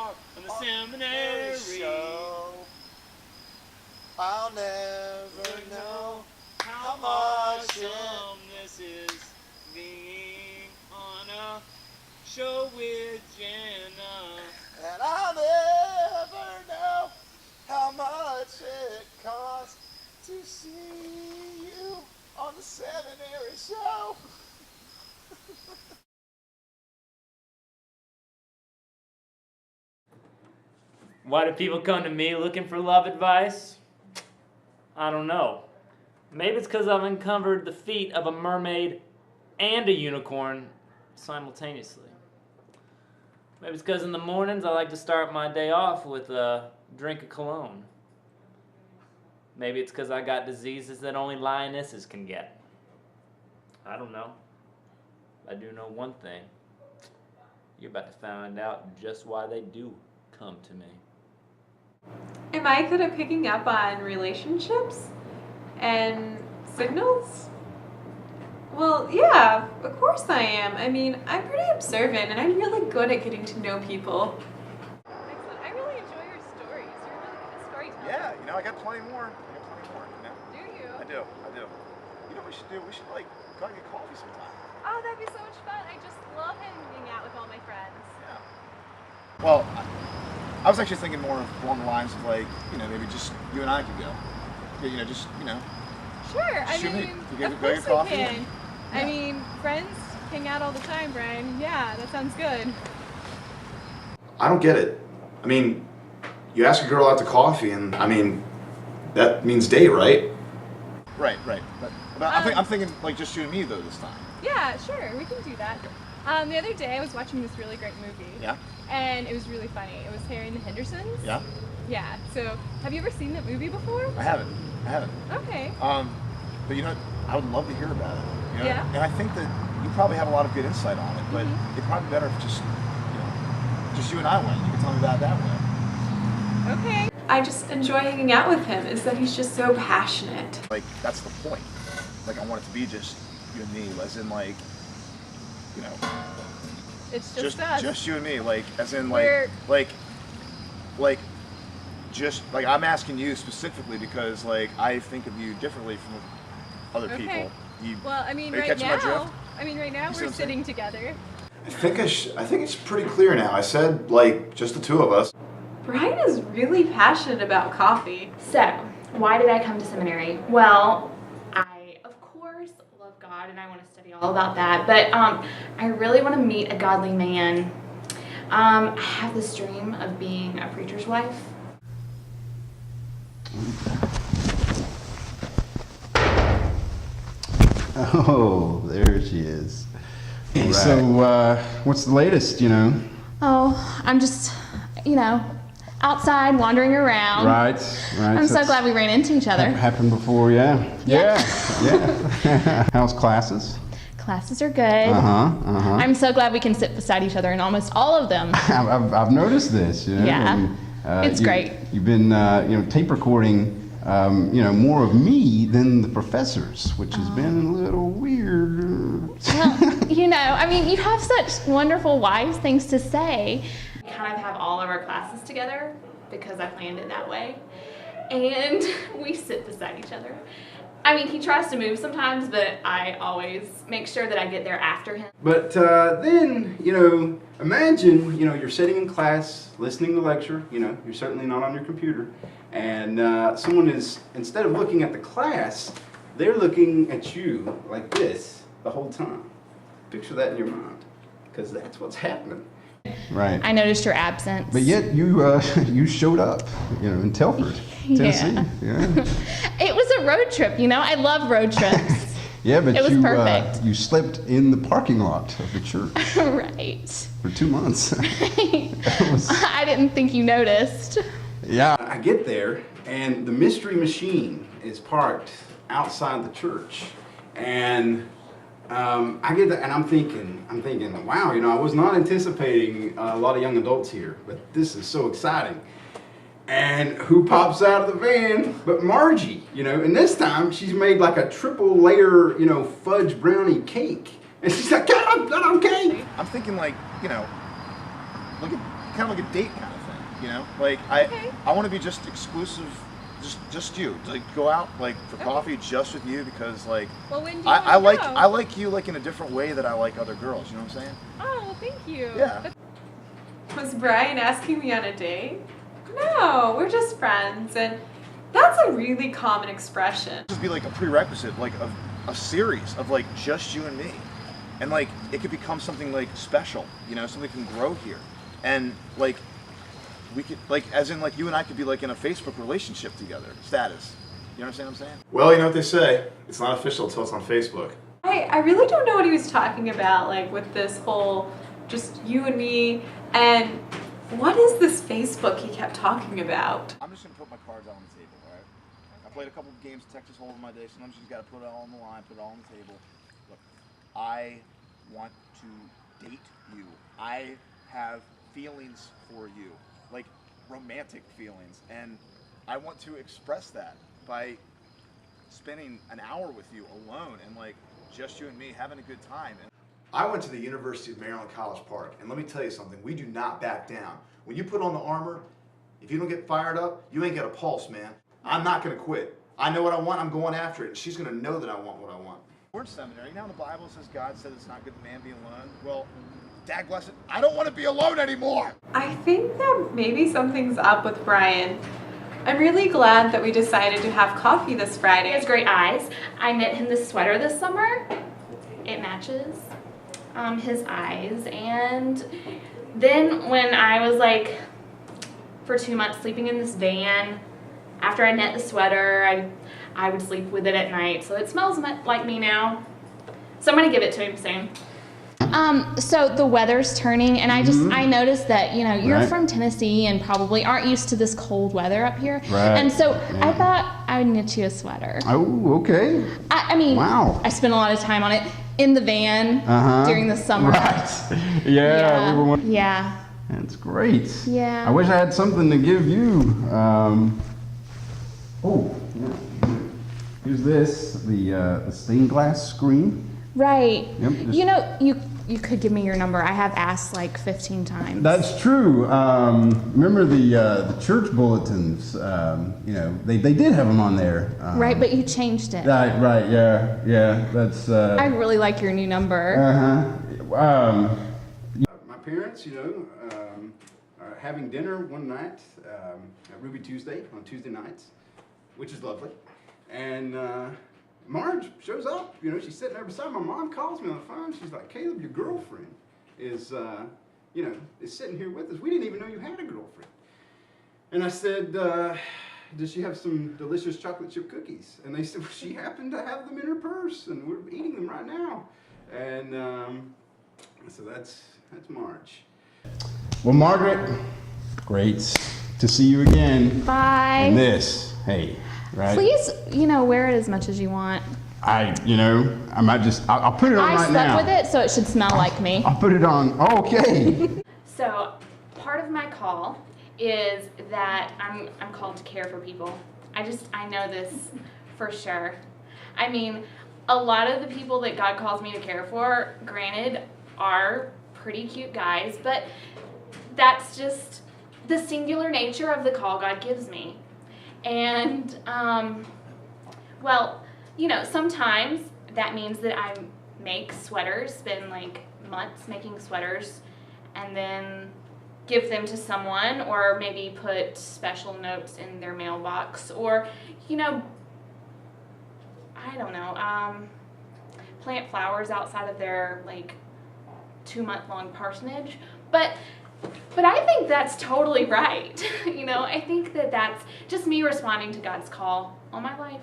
on the seminary show. I'll never know how much this is being on a show with Jenna. and I'll never know how much it costs to see you on the Seminary show. Why do people come to me looking for love advice? I don't know. Maybe it's because I've uncovered the feet of a mermaid and a unicorn simultaneously. Maybe it's because in the mornings I like to start my day off with a drink of cologne. Maybe it's because I got diseases that only lionesses can get. I don't know. I do know one thing. You're about to find out just why they do come to me. Am I good at picking up on relationships and signals? Well, yeah, of course I am. I mean, I'm pretty observant and I'm really good at getting to know people. Excellent. I really enjoy your stories. You're a really good storyteller. Yeah, I got plenty more. Do you? I do. You know what we should do? We should, go out and get coffee sometime. Oh, that'd be so much fun. I just love hanging out with all my friends. Yeah. Well, I was actually thinking more along the lines of, maybe just you and I could go. Sure, I shoot mean, me. of Go course get coffee. I can. Yeah. I mean, friends hang out all the time, Brian. Yeah, that sounds good. I don't get it. I mean, you ask a girl out to coffee and, that means date, right? Right. But I'm thinking, just you and me, though, this time. Yeah, sure, we can do that. The other day I was watching this really great movie. Yeah? And it was really funny. It was Harry and the Hendersons. Yeah? Yeah, so have you ever seen that movie before? I haven't. Okay. But I would love to hear about it. Yeah? And I think that you probably have a lot of good insight on it, but it'd probably be better if just you and I went. You can tell me about it that way. Okay. I just enjoy hanging out with him, is that he's just so passionate. That's the point. I want it to be just you and me, as in, It's just us. Just you and me, as in, I'm asking you specifically because, I think of you differently from other people. Well, I mean, right catching my drift? now what we're I'm sitting together. I think it's pretty clear now. I said, just the two of us. Brian is really passionate about coffee. So, why did I come to seminary? Well, I, of course, love God and I want to study all about that, but I really want to meet a godly man. I have this dream of being a preacher's wife. Oh, there she is. Right. So, what's the latest, Oh, I'm just, outside wandering around. Right. I'm so glad we ran into each other. Happened before, yeah. Yeah. How's classes? Classes are good. I'm so glad we can sit beside each other in almost all of them. I've noticed this, Yeah, it's great. You've been, tape recording, more of me than the professors, which has been a little weird. Well, you have such wonderful, wise things to say. We kind of have all of our classes together because I planned it that way. And we sit beside each other. He tries to move sometimes, but I always make sure that I get there after him. But then, imagine, you're sitting in class, listening to lecture, you're certainly not on your computer, and someone is, instead of looking at the class, they're looking at you like this the whole time. Picture that in your mind, because that's what's happening. Right. I noticed your absence. But yet you showed up, in Telford, Tennessee. Yeah. It was a road trip, I love road trips. Yeah, but it was perfect. You slept in the parking lot of the church. Right. For 2 months. I didn't think you noticed. Yeah. I get there, and the mystery machine is parked outside the church, and I get there, and I'm thinking, wow, I was not anticipating a lot of young adults here, but this is so exciting. And who pops out of the van but Margie, and this time she's made a triple layer, fudge brownie cake. And she's like, God, I'm okay. I'm thinking kind of like a date kind of thing. You know, like I want to be just exclusive, just you. Like go out like for coffee just with you because like Well, when do you I wanna go? I like you like in a different way that I like other girls. You know what I'm saying? Oh, well, thank you. Yeah. Was Brian asking me on a date? No, we're just friends, and that's a really common expression. Just be like a prerequisite, like a series of like just you and me, and like it could become something like special. You know, something can grow here, and like. We could, like, as in, like, you and I could be, like, in a Facebook relationship together, status. You understand what I'm saying? Well, you know what they say. It's not official until it's on Facebook. I really don't know what he was talking about, like, with this whole just you and me, and what is this Facebook he kept talking about? I'm just going to put my cards out on the table, all right? I played a couple of games of Texas Hold'em my day. Sometimes you just got to put it all on the line, put it all on the table. Look, I want to date you. I have feelings for you. Like romantic feelings, and I want to express that by spending an hour with you alone and like just you and me having a good time. I went to the University of Maryland College Park, and let me tell you something, we do not back down. When you put on the armor, if you don't get fired up, you ain't got a pulse, man. I'm not gonna quit. I know what I want, I'm going after it, and she's gonna know that I want what I want. We're in seminary. Now the Bible says God said it's not good that man be alone. Well, dag bless it, I don't want to be alone anymore. I think that maybe something's up with Brian. I'm really glad that we decided to have coffee this Friday. He has great eyes. I knit him this sweater this summer. It matches his eyes. And then when I was like for 2 months sleeping in this van, after I knit the sweater, I would sleep with it at night. So it smells like me now. So I'm gonna give it to him soon. So the weather's turning, and I noticed that, you know, you're Right. from Tennessee and probably aren't used to this cold weather up here. Right. And so I thought I would knit you a sweater. Oh, okay. I mean, Wow. I spent a lot of time on it in the van during the summer. Right. Yeah, we were one. Yeah. That's great. Yeah. I wish I had something to give you. Here's this, the stained glass screen. Right. Yep, just- You know, you could give me your number. I have asked like 15 times. That's true. Remember the church bulletins? You know, they did have them on there. Right, but you changed it. Right, yeah. That's. I really like your new number. My parents, you know, are having dinner one night at Ruby Tuesday on Tuesday nights, which is lovely. And Marge shows up. You know, she's sitting there beside my mom. Calls me on the phone. She's like, "Caleb, your girlfriend is, you know, is sitting here with us. We didn't even know you had a girlfriend." And I said, "Does she have some delicious chocolate chip cookies?" And they said, "Well, she happened to have them in her purse, and we're eating them right now." And so that's Marge. Well, Margaret, great to see you again. Bye. And this, hey, right? Please, you know, wear it as much as you want. You know, I might I'll put it on I right slept now. with it, so it should smell like me. I'll put it on. Okay. So part of my call is that I'm called to care for people. I know this for sure. I mean, a lot of the people that God calls me to care for, granted, are pretty cute guys, but that's just the singular nature of the call God gives me. And, well, you know, sometimes that means that I make sweaters, spend like months making sweaters, and then give them to someone, or maybe put special notes in their mailbox, or, you know, I don't know, plant flowers outside of their like 2-month-long parsonage. But I think that's totally right. You know, I think that that's just me responding to God's call on my life.